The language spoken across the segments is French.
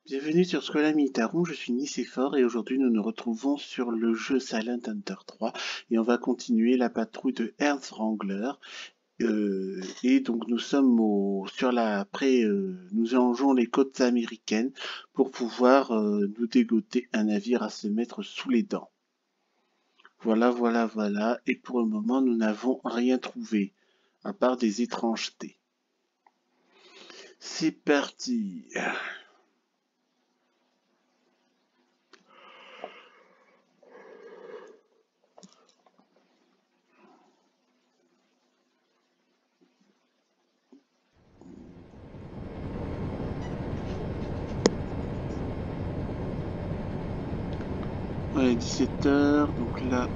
Bienvenue sur Scola Militarum, je suis Nicéphore et aujourd'hui nous nous retrouvons sur le jeu Silent Hunter 3 et on va continuer la patrouille de Ernst Wrangler. Et donc nous sommes nous longeons les côtes américaines pour pouvoir nous dégoter un navire à se mettre sous les dents. Voilà. Et pour le moment nous n'avons rien trouvé à part des étrangetés. C'est parti. Ouais, 17h, donc là.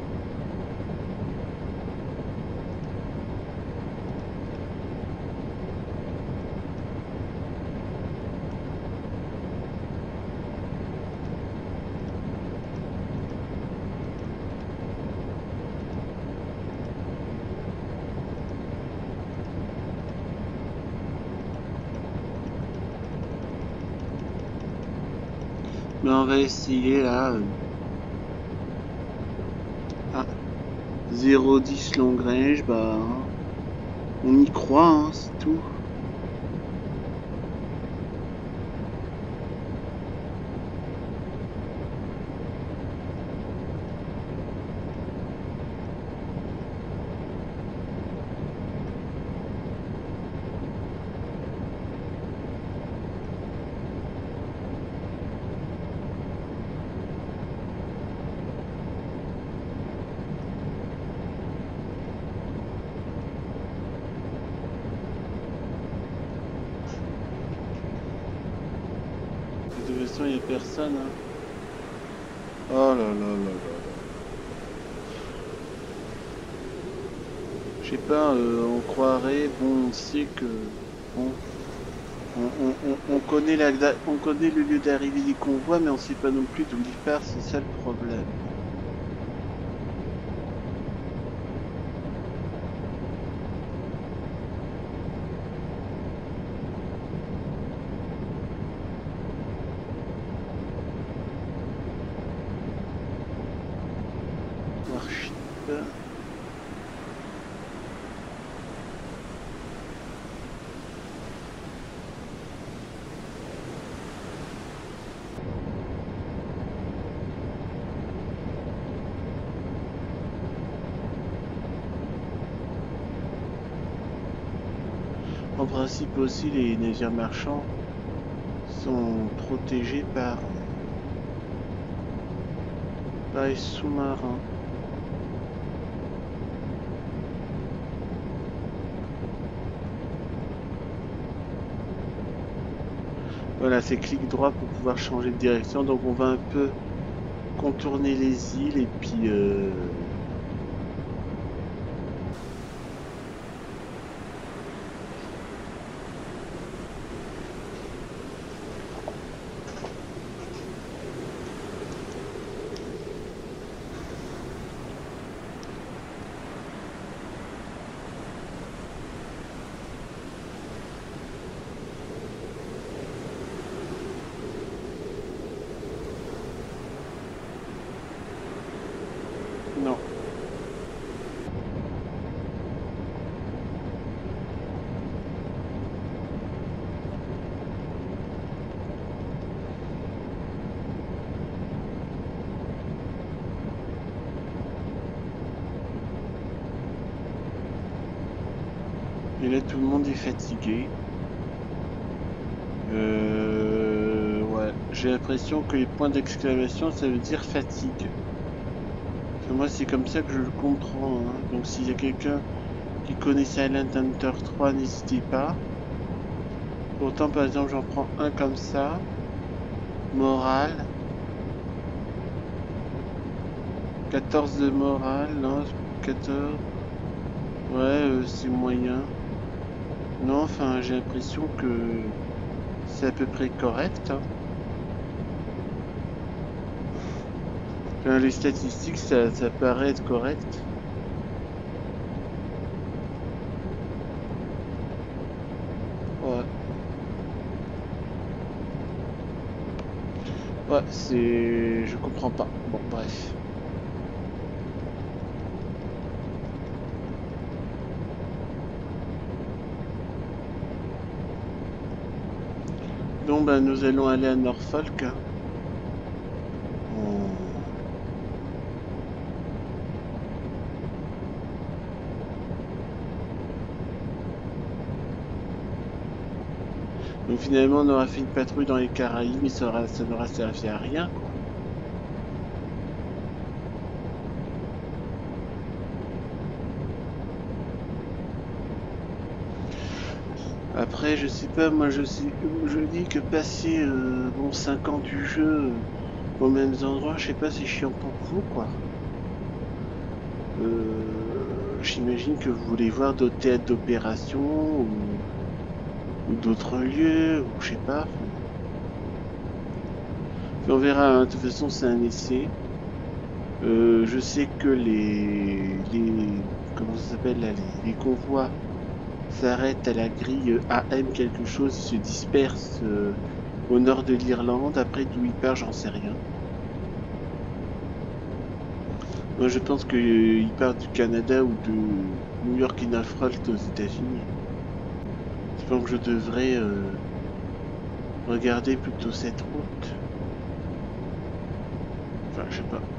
Mais on va essayer là. Ah, 0,10 long range, bah. On y croit, hein, c'est tout. De toute façon, il n'y a personne. Hein. Oh là. Je sais pas, on croirait, bon, on sait que. Bon, on connaît on connaît le lieu d'arrivée des convois, mais on sait pas non plus d'où il part, c'est ça le problème. Warship. En principe aussi, les navires marchands sont protégés par les sous-marins. Voilà, c'est clic droit pour pouvoir changer de direction. Donc on va un peu contourner les îles et puis non. Et là tout le monde est fatigué. Ouais, j'ai l'impression que les points d'exclamation ça veut dire fatigue. Enfin, moi c'est comme ça que je le comprends. Hein. Donc s'il y a quelqu'un qui connaît Silent Hunter 3, n'hésitez pas. Pourtant par exemple j'en prends un comme ça. Morale. 14 de morale, non, 14. Ouais, c'est moyen. Non, enfin j'ai l'impression que c'est à peu près correct. Hein. Enfin, les statistiques, ça paraît être correct. Ouais. Ouais, c'est... Je comprends pas. Bon, bref. Donc, ben, nous allons aller à Norfolk. On- Donc, finalement, on aura fait une patrouille dans les Caraïbes, mais ça n'aura servi à rien, quoi. Après, je sais pas, moi, je dis que passer, bon, 5 ans du jeu aux mêmes endroits, je sais pas, c'est chiant pour vous, quoi. J'imagine que vous voulez voir d'autres théâtres d'opération ou d'autres lieux, ou je sais pas. On verra, hein. De toute façon, c'est un essai. Je sais que comment ça s'appelle là, les convois s'arrêtent à la grille AM quelque chose, ils se dispersent au nord de l'Irlande. Après, d'où ils partent, j'en sais rien. Moi, je pense qu'ils partent du Canada ou de New York et Norfolk aux États-Unis. Je pense que je devrais regarder plutôt cette route. Enfin, je sais pas.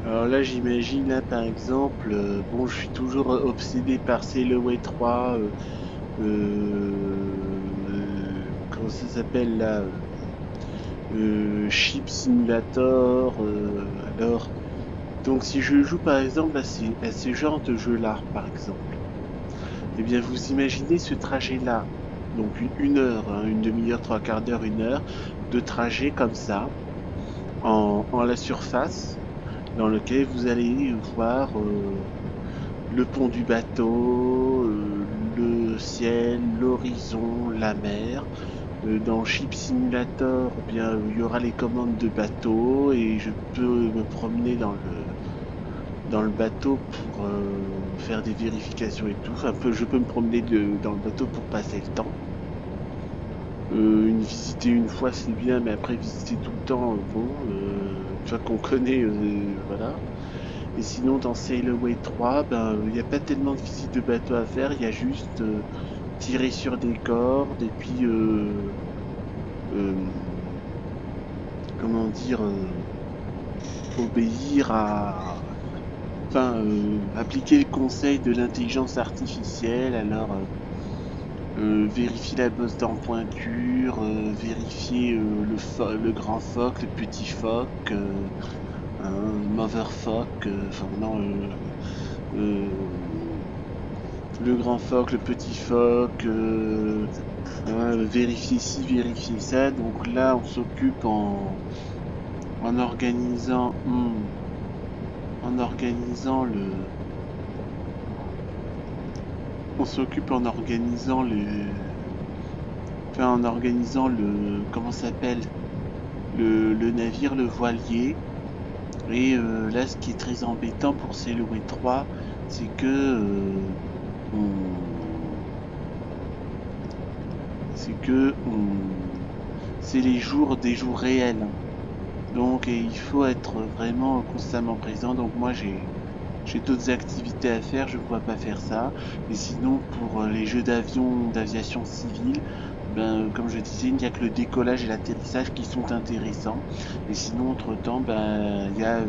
Alors là, j'imagine, là, par exemple, bon, je suis toujours obsédé par Sail Away 3, comment ça s'appelle là Ship Simulator, alors, donc si je joue par exemple à ces genres de jeux-là, par exemple, eh bien vous imaginez ce trajet-là, donc une heure, hein, une demi-heure, trois quarts d'heure, une heure de trajet comme ça, en la surface, dans lequel vous allez voir le pont du bateau, le ciel, l'horizon, la mer. Dans Ship Simulator, eh bien, il y aura les commandes de bateau et je peux me promener dans le bateau pour faire des vérifications et tout. Enfin, je peux me promener dans le bateau pour passer le temps. Visiter une fois c'est bien, mais après visiter tout le temps, bon, une fois qu'on connaît, voilà. Et sinon, dans Sail Away 3, ben, il n'y a pas tellement de visites de bateau à faire, il y a juste tirer sur des cordes et puis, euh, comment dire, obéir à, enfin, appliquer le conseil de l'intelligence artificielle. Alors, vérifier la bosse dent pointure, vérifier le grand phoque, le petit phoque, mother phoque, enfin non, le grand phoque, le petit phoque, vérifier ci, vérifier ça. Donc là, on s'occupe en organisant, on s'occupe en organisant comment ça s'appelle, le navire, le voilier. Et là, ce qui est très embêtant pour Selloé 3, c'est que c'est des jours réels. Donc il faut être vraiment constamment présent. Donc moi j'ai d'autres activités à faire, je ne pourrais pas faire ça. Et sinon pour les jeux d'aviation civile, ben, comme je disais, il n'y a que le décollage et l'atterrissage qui sont intéressants. Et sinon entre temps, ben, il y a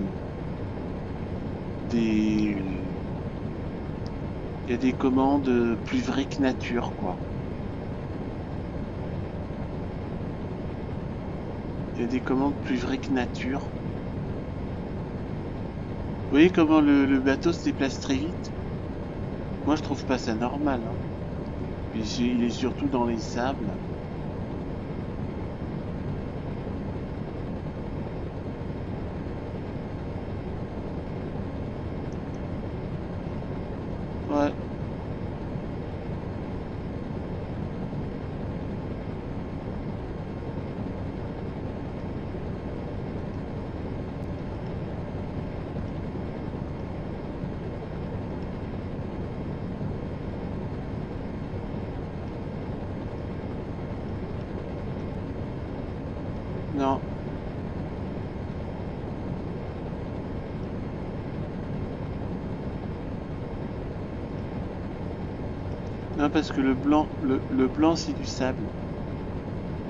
des commandes plus vraies que nature, quoi. Il y a des commandes plus vraies que nature. Vous voyez comment le bateau se déplace très vite? Moi je trouve pas ça normal, hein. Il est surtout dans les sables. Ouais. Non. Non, parce que le blanc c'est du sable.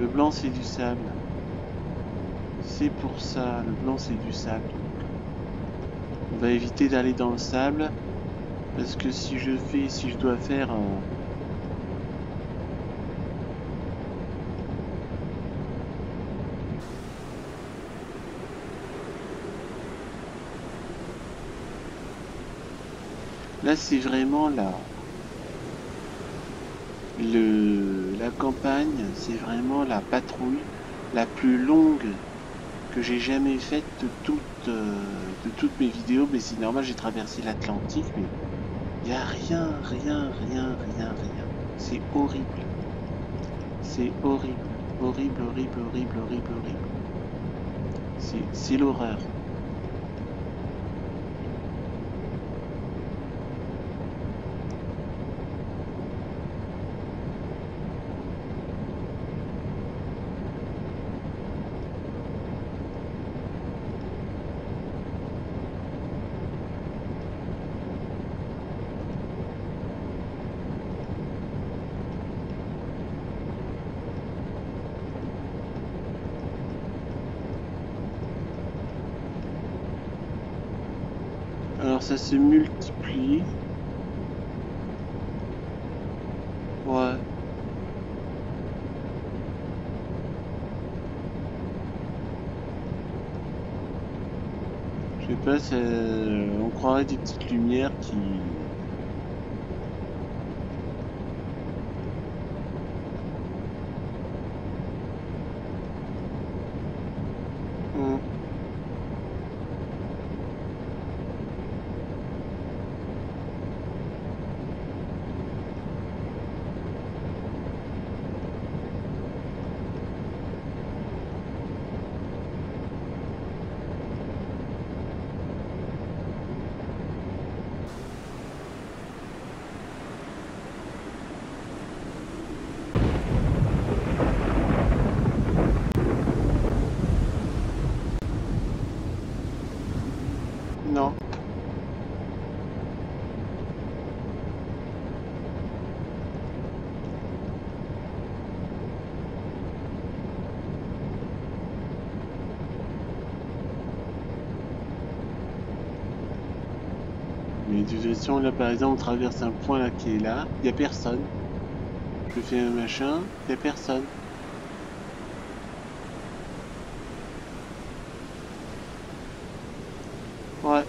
Le blanc c'est du sable. C'est pour ça, le blanc c'est du sable. On va éviter d'aller dans le sable. Parce que si je dois faire là c'est vraiment la campagne, c'est vraiment la patrouille la plus longue que j'ai jamais faite de toutes mes vidéos. Mais c'est normal, j'ai traversé l'Atlantique, mais il n'y a rien. C'est horrible. C'est horrible. Horrible. C'est l'horreur. Alors ça se multiplie. Ouais. Je sais pas, on croirait des petites lumières qui... Non. Mais de toute façon, là par exemple, on traverse un point là qui est là, il n'y a personne. je fais un machin, il n'y a personne. Ouais.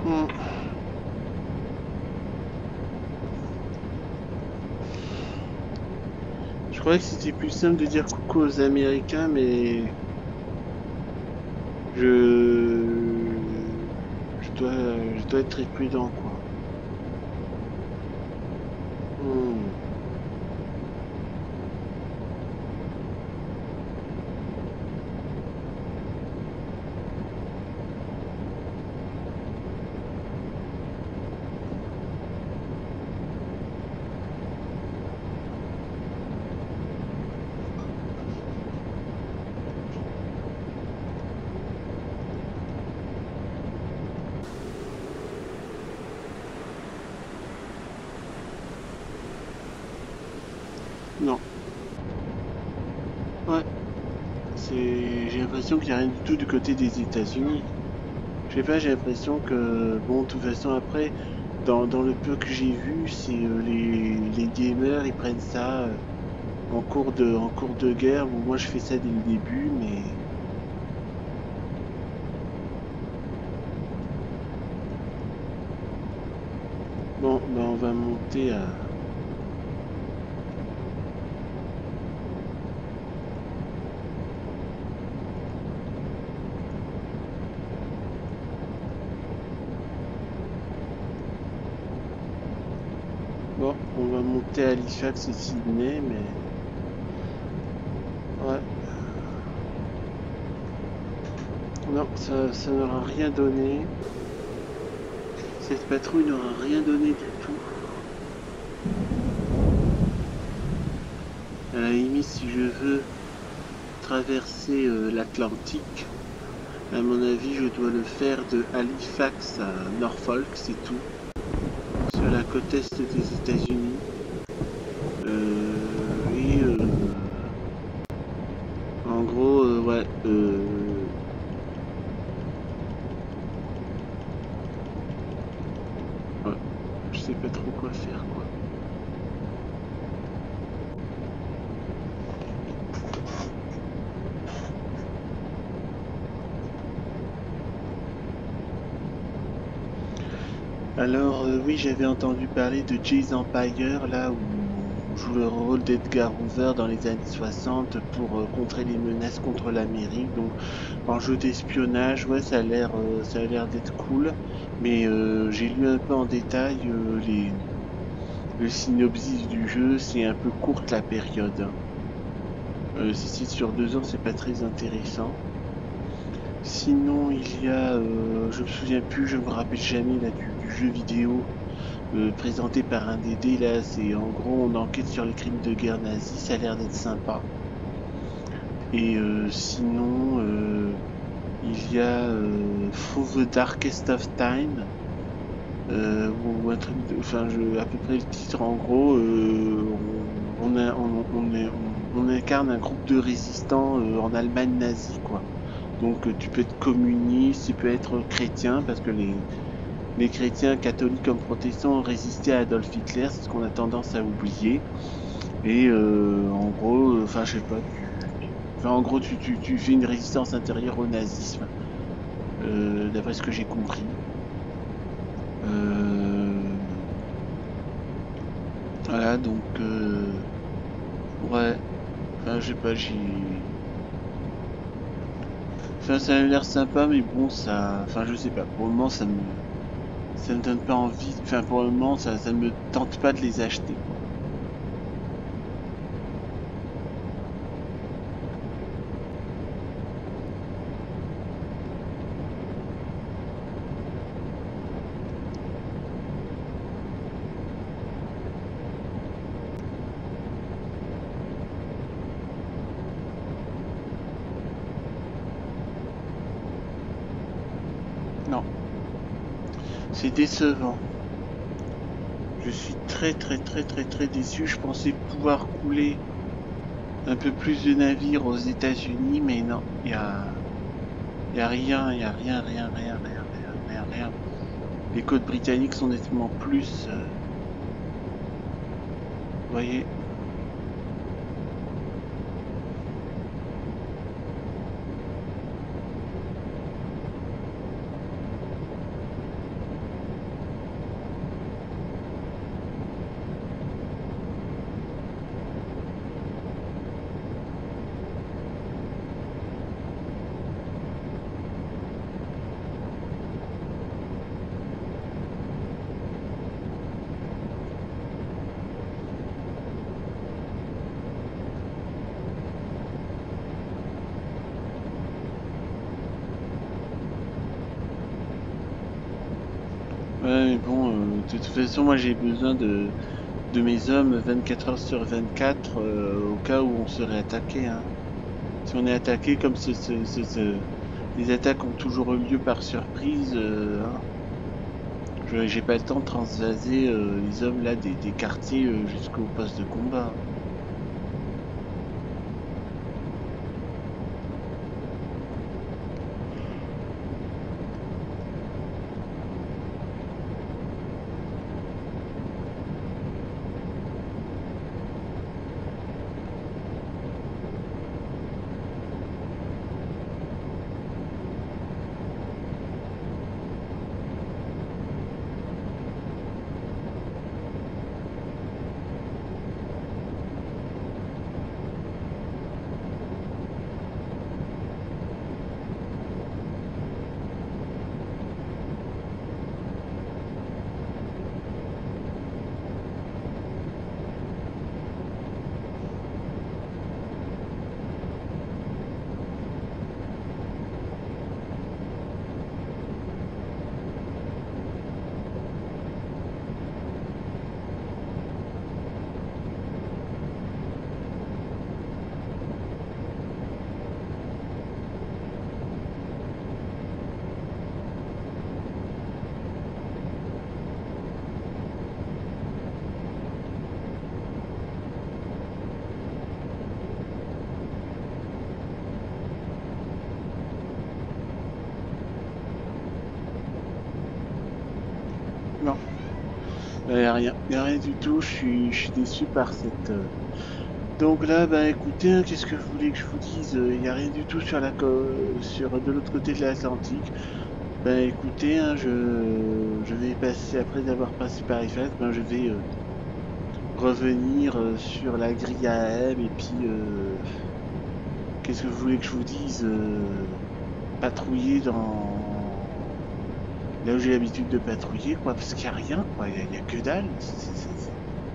Hmm. Je croyais que c'était plus simple de dire coucou aux Américains, mais je dois être très prudent, quoi. Hmm. Non. Ouais. J'ai l'impression qu'il n'y a rien du tout du côté des États-Unis. Je sais pas, j'ai l'impression que, bon, de toute façon, après, dans le peu que j'ai vu, c'est les gamers, ils prennent ça en cours de guerre. Bon, moi, je fais ça dès le début, mais bon, ben, on va monter à... Bon, on va monter à Halifax et Sydney, mais... Ouais, non, ça n'aura rien donné. Cette patrouille n'aura rien donné du tout. À la limite, si je veux traverser l'Atlantique, à mon avis, je dois le faire de Halifax à Norfolk, c'est tout. Sur la côte est des États-Unis. Et en gros, ouais. Ouais, je sais pas trop quoi faire, quoi. Alors, oui, j'avais entendu parler de Jay's Empire, là où on joue le rôle d'Edgar Hoover dans les années 60 pour contrer les menaces contre l'Amérique. Donc, en jeu d'espionnage, ouais, ça a l'air d'être cool. Mais j'ai lu un peu en détail le synopsis du jeu, c'est un peu courte la période, hein. Si c'est sur 2 ans, c'est pas très intéressant. Sinon, il y a, je me souviens plus, je me rappelle jamais là du jeu vidéo présenté par un DD. Là, c'est en gros, on enquête sur les crimes de guerre nazis. Ça a l'air d'être sympa. Et sinon, il y a Through the Darkest of Time. Ou un truc enfin à peu près le titre en gros, on incarne un groupe de résistants en Allemagne nazie, quoi. Donc tu peux être communiste, tu peux être chrétien, parce que les chrétiens catholiques comme protestants ont résisté à Adolf Hitler, c'est ce qu'on a tendance à oublier. Et en gros, enfin je sais pas, enfin en gros tu fais une résistance intérieure au nazisme, d'après ce que j'ai compris. Euh, Voilà, donc ouais, enfin je sais pas, enfin ça a l'air sympa, mais bon ça, enfin je sais pas, pour le moment ça me donne pas envie, enfin pour le moment ça ne me tente pas de les acheter, quoi. Non. C'est décevant. Je suis très déçu. Je pensais pouvoir couler un peu plus de navires aux États-Unis, mais non, il y a rien, il y a rien. Les côtes britanniques sont nettement plus, vous voyez. Ouais, mais bon, de toute façon, moi j'ai besoin de mes hommes 24 heures sur 24 au cas où on serait attaqué. Hein. Si on est attaqué, comme les attaques ont toujours eu lieu par surprise, hein, j'ai pas le temps de transvaser les hommes là des quartiers jusqu'au poste de combat. Hein. Non, il n'y a rien, il n'y a rien du tout. Je suis déçu par cette. Donc là, bah écoutez, hein, qu'est-ce que vous voulez que je vous dise? Il n'y a rien du tout sur sur de l'autre côté de l'Atlantique. Ben écoutez, hein, je vais passer, après avoir passé par Eiffel, ben je vais revenir sur la grille AM et puis qu'est-ce que vous voulez que je vous dise? Patrouiller dans là où j'ai l'habitude de patrouiller, quoi, parce qu'il n'y a rien, quoi, il y a que dalle,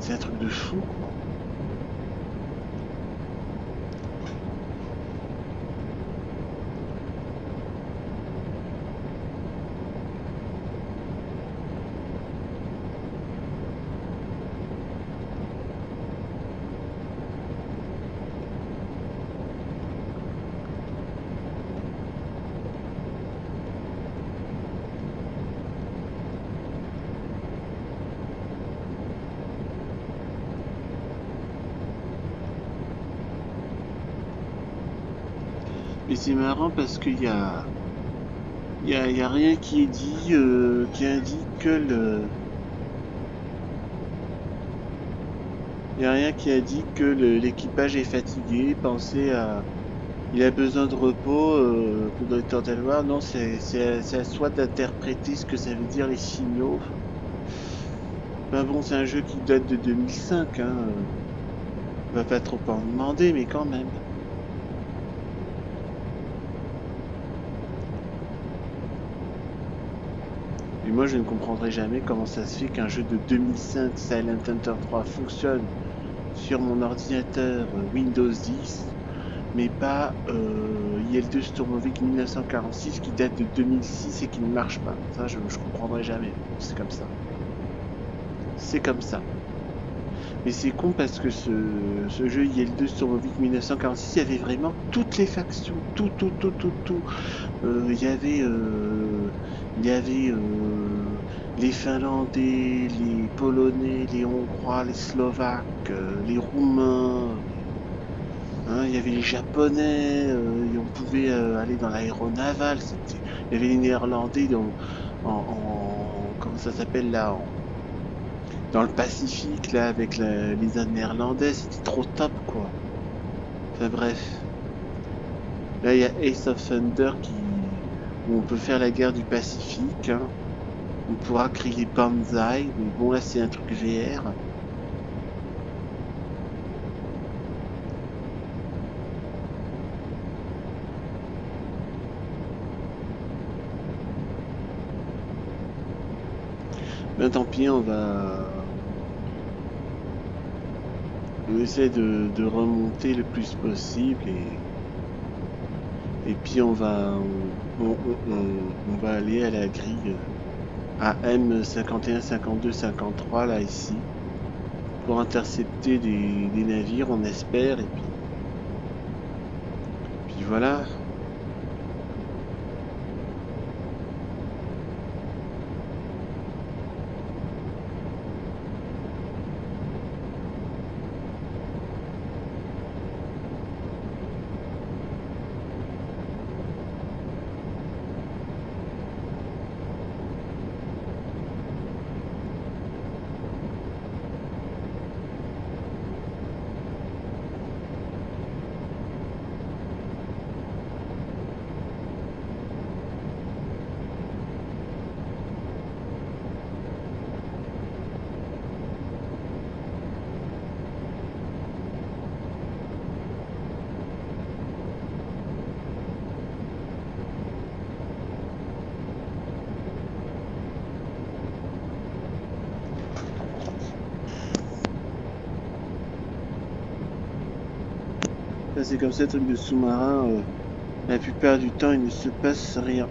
c'est un truc de fou, quoi. Mais c'est marrant parce il y a rien qui est dit, qui indique que il y a rien qui indique que l'équipage est fatigué, pensez à, il a besoin de repos, faudrait tenter de voir. Non, c'est à soi d'interpréter ce que ça veut dire les signaux. Ben bon, c'est un jeu qui date de 2005, hein. On va pas trop en demander, mais quand même. Et moi, je ne comprendrai jamais comment ça se fait qu'un jeu de 2005, Silent Hunter 3, fonctionne sur mon ordinateur Windows 10, mais pas IL2 Sturmovik 1946 qui date de 2006 et qui ne marche pas. Ça, je comprendrai jamais. C'est comme ça. C'est comme ça. Mais c'est con parce que ce jeu IL2 Sturmovik 1946, il y avait vraiment toutes les factions. Tout. Il y avait les Finlandais, les Polonais, les Hongrois, les Slovaques, les Roumains. Hein, il y avait les Japonais, et on pouvait aller dans l'aéronaval. Il y avait les Néerlandais comment ça s'appelle là, dans le Pacifique là avec les Indes néerlandais. C'était trop top quoi. Enfin bref, là il y a Ace of Thunder où on peut faire la guerre du Pacifique. Hein. On pourra crier Banzai, mais bon là c'est un truc VR. Ben tant pis, on essaie de remonter le plus possible et puis on va aller à la grille à M51, 52, 53 là ici pour intercepter des navires, on espère, et puis voilà. Ça c'est comme ça, le truc de sous-marin, la plupart du temps il ne se passe rien.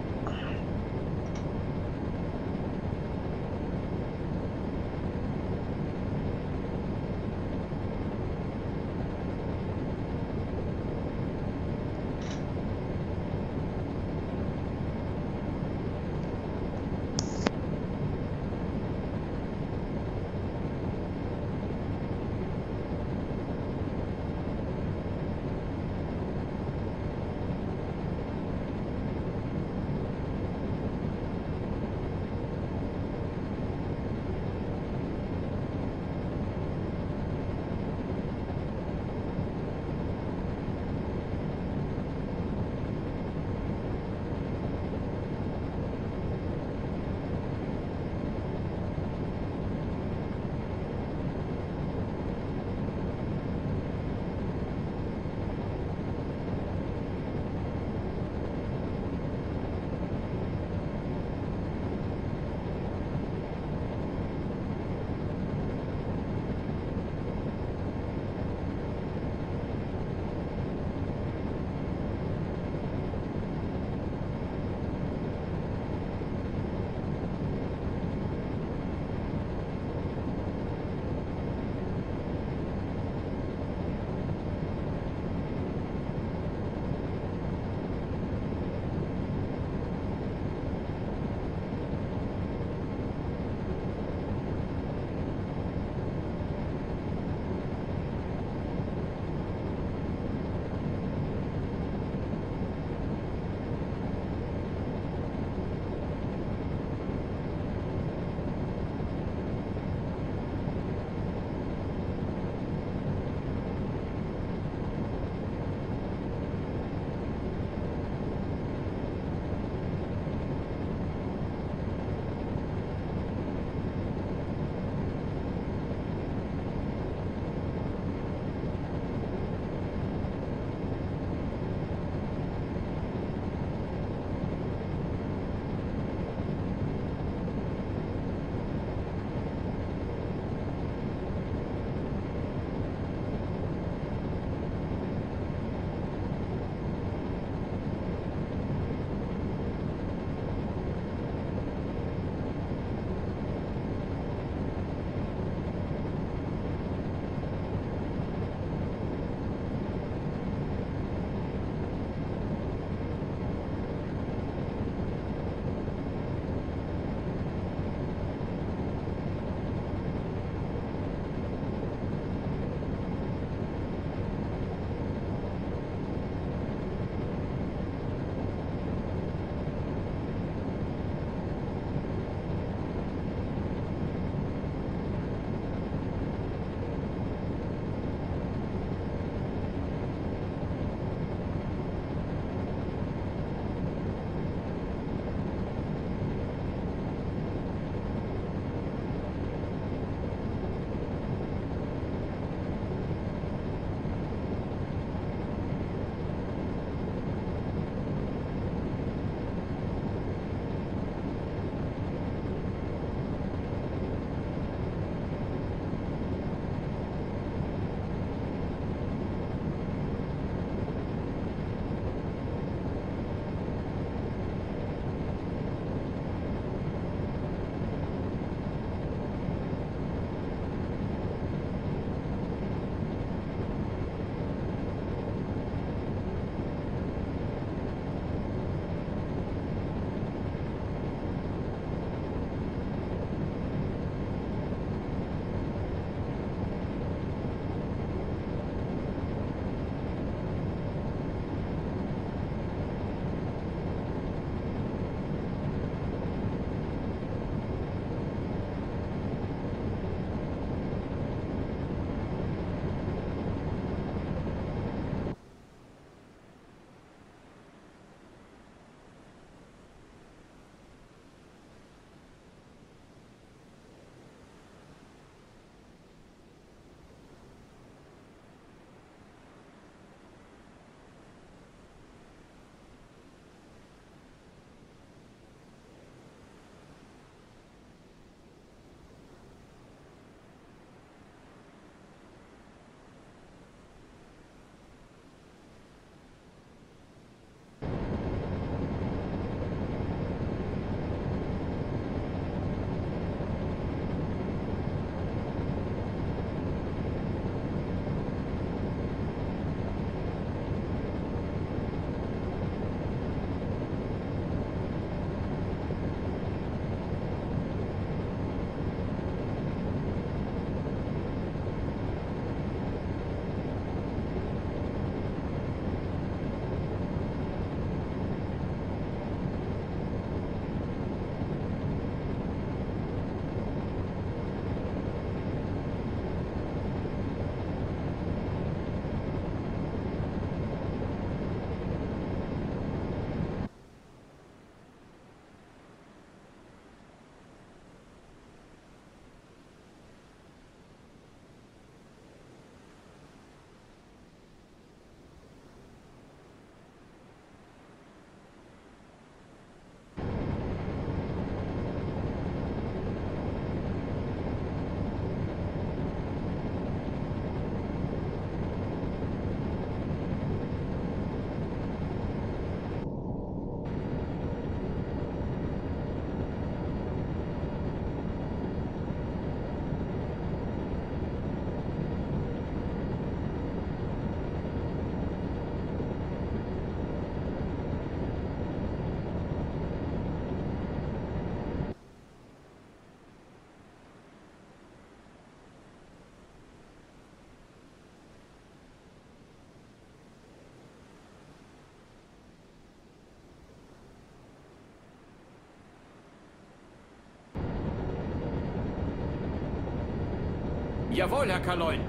Jawohl, Herr Kaloin.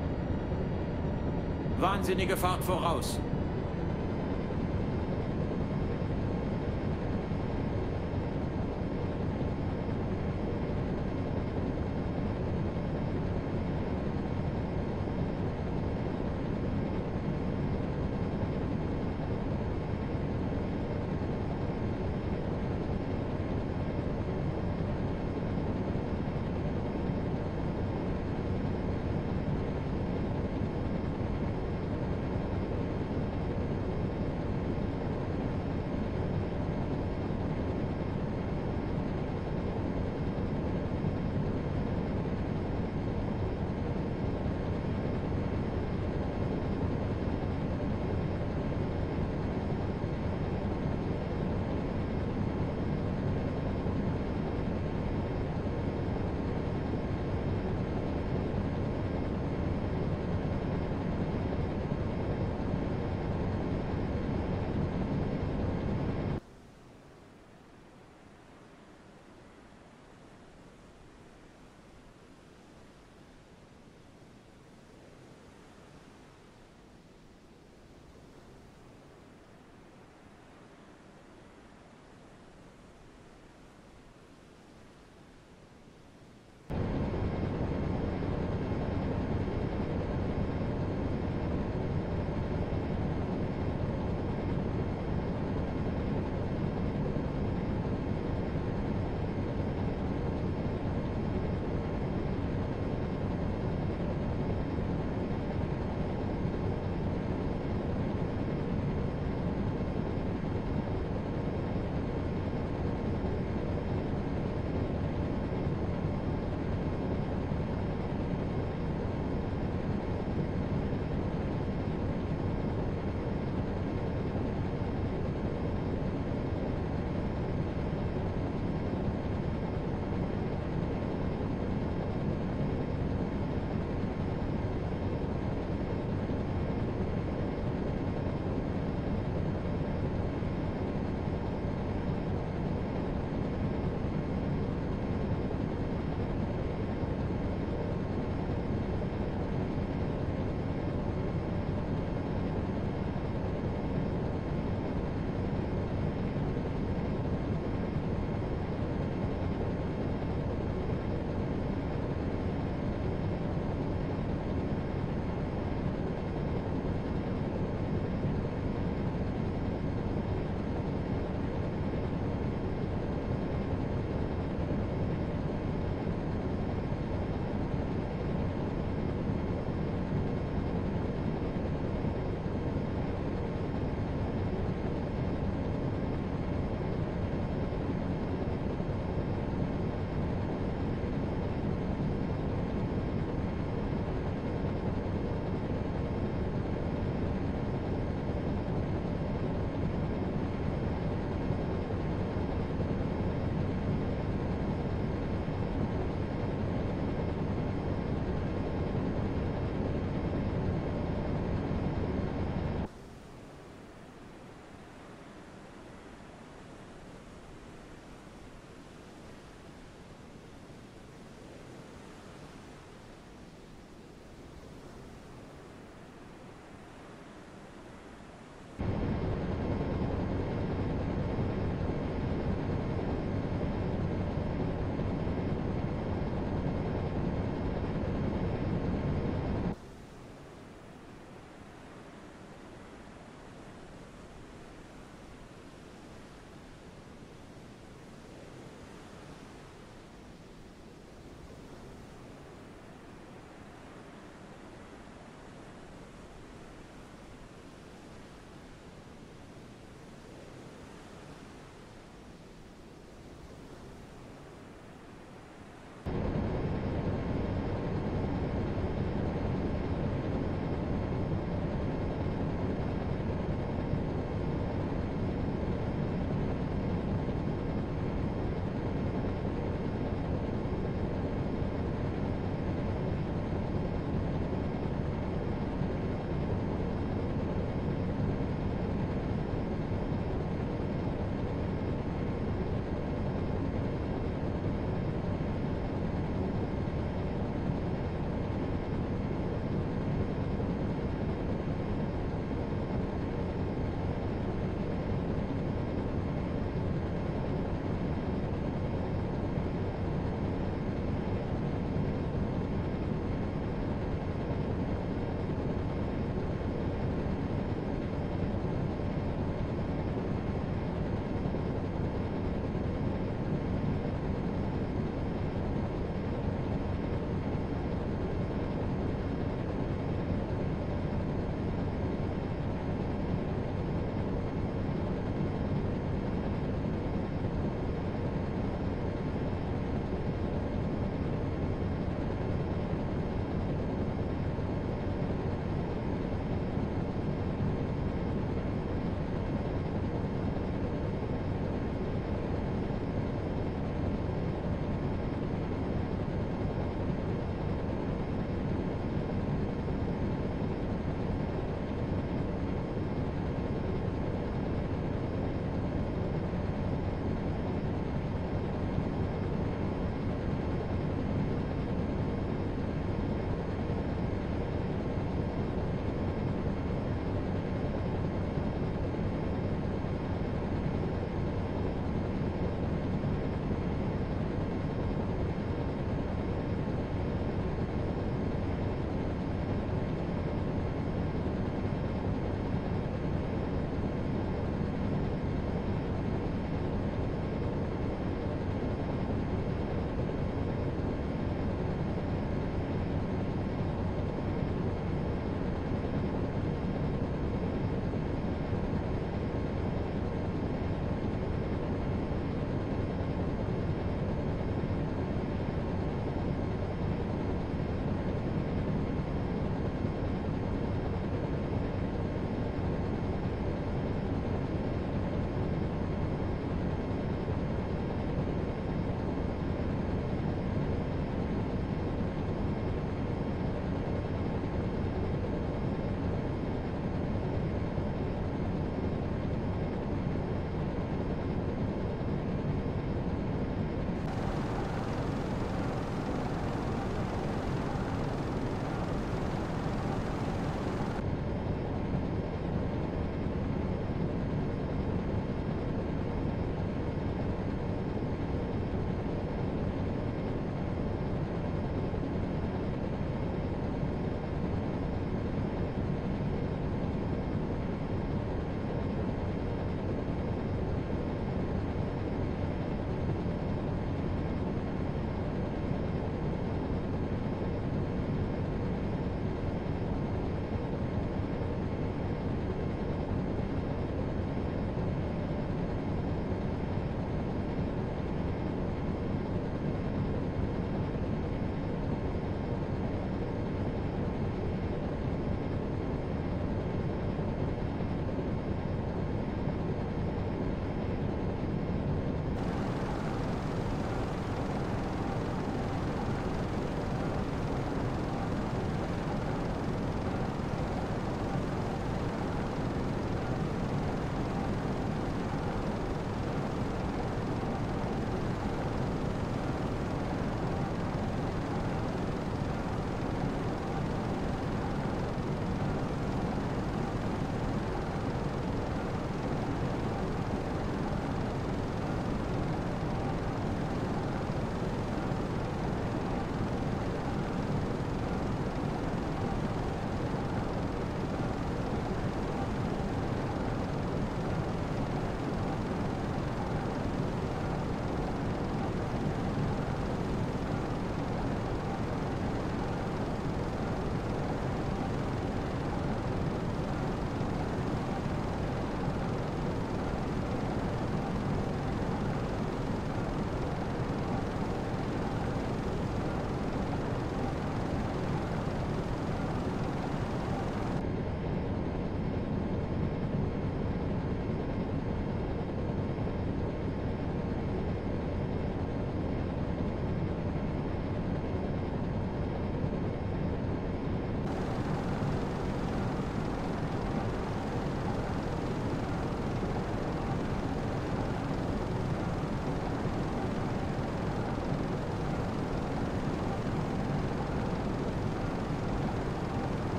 Wahnsinnige Fahrt voraus.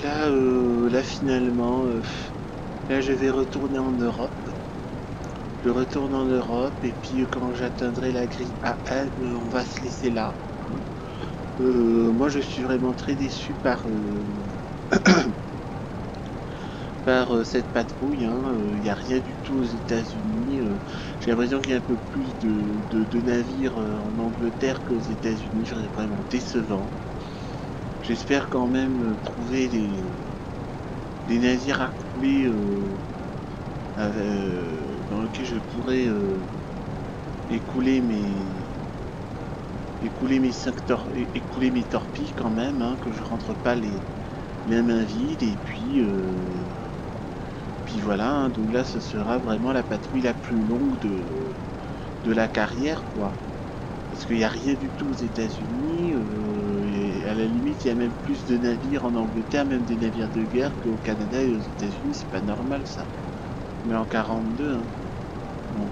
là finalement, là je vais retourner en Europe. Je retourne en Europe et puis quand j'atteindrai la grille AM, on va se laisser là. Moi je suis vraiment très déçu par, cette patrouille. Il n'y a rien du tout aux États-Unis. J'ai l'impression qu'il y a un peu plus de navires en Angleterre qu'aux États-Unis. C'est vraiment décevant. J'espère quand même trouver des navires à couler dans lesquels je pourrais écouler mes torpilles quand même, hein, que je rentre pas les mains vides. Et puis voilà, hein, donc là ce sera vraiment la patrouille la plus longue de la carrière, quoi. Parce qu'il n'y a rien du tout aux États-Unis. Et à la limite, il y a même plus de navires en Angleterre, même des navires de guerre qu'au Canada et aux États-Unis. C'est pas normal ça. Mais en 42, hein. Bon.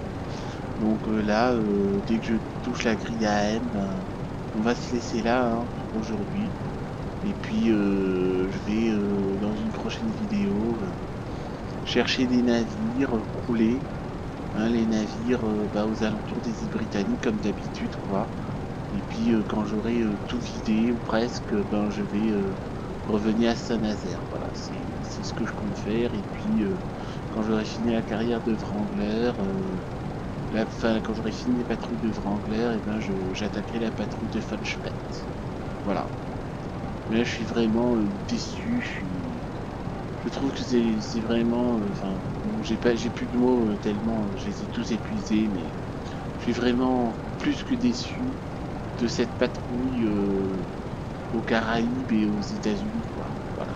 Donc là, dès que je touche la grille AM, ben, on va se laisser là, hein, pour aujourd'hui. Et puis je vais dans une prochaine vidéo chercher des navires coulés, hein, les navires aux alentours des îles Britanniques comme d'habitude, quoi. Et puis quand j'aurai tout vidé ou presque, ben je vais revenir à Saint-Nazaire. Voilà, c'est ce que je compte faire. Et puis quand j'aurai fini la carrière de Wrangler, quand j'aurai fini les patrouilles de Wrangler, et ben j'attaquerai la patrouille de Funchpet. Voilà. Mais là je suis vraiment déçu. Je trouve que c'est vraiment, j'ai plus de mots tellement je les ai tous épuisés, mais je suis vraiment plus que déçu de cette patrouille aux Caraïbes et aux États-Unis, quoi. Voilà.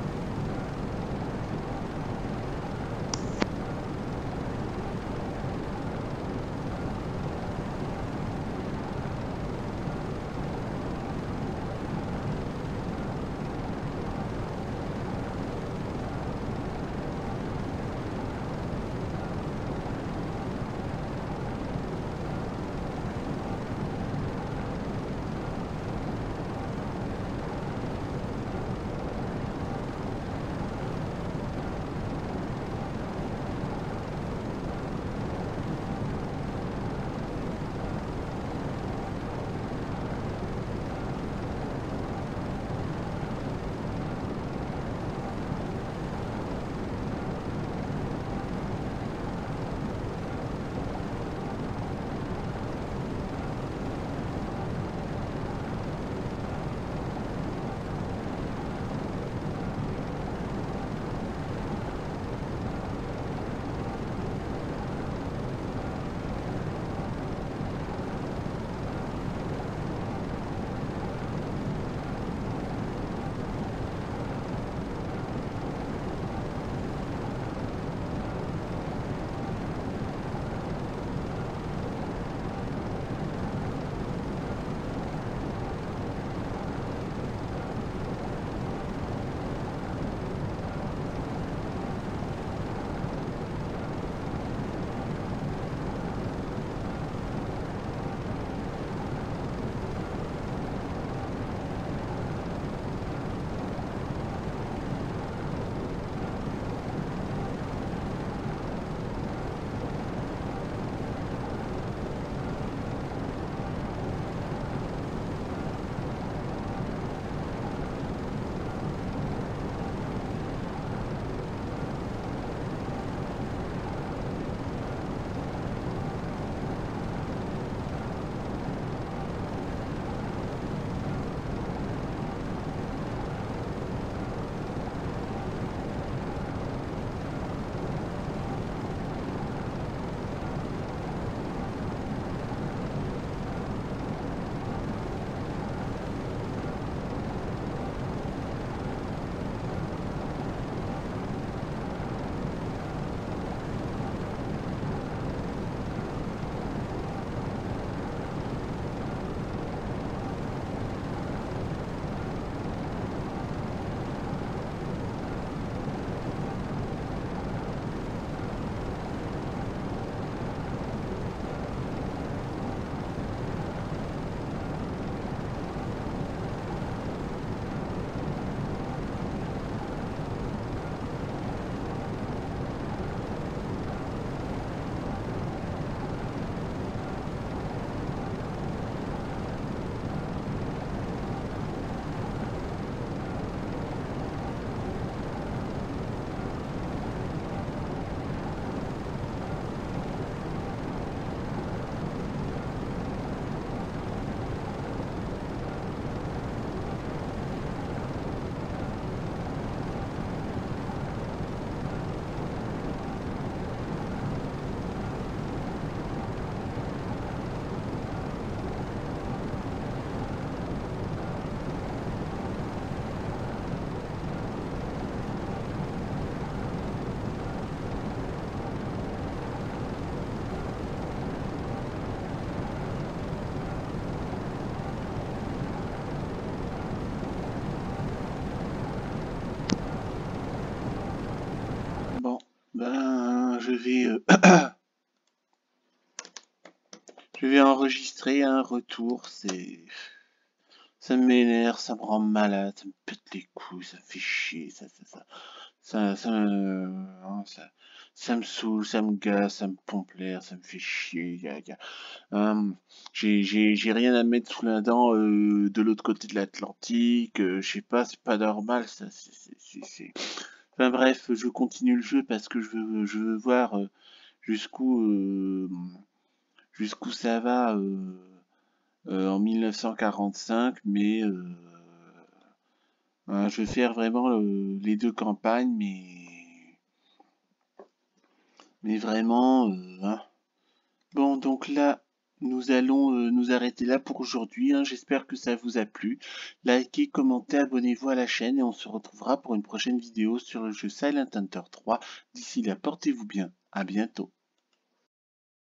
je vais je vais enregistrer un retour. Ça m'énerve, ça me rend malade, ça me pète les couilles, ça me fait chier, ça me saoule, ça me gaze, ça me pompe l'air, ça me fait chier. J'ai rien à mettre sous la dent de l'autre côté de l'Atlantique. Je sais pas, c'est pas normal. Ça, Enfin bref, je continue le jeu parce que je veux voir jusqu'où jusqu'où ça va en 1945, mais je vais faire vraiment les deux campagnes, mais vraiment. Bon, donc là, nous allons nous arrêter là pour aujourd'hui, hein. J'espère que ça vous a plu. Likez, commentez, abonnez-vous à la chaîne et on se retrouvera pour une prochaine vidéo sur le jeu Silent Hunter 3. D'ici là, portez-vous bien. À bientôt.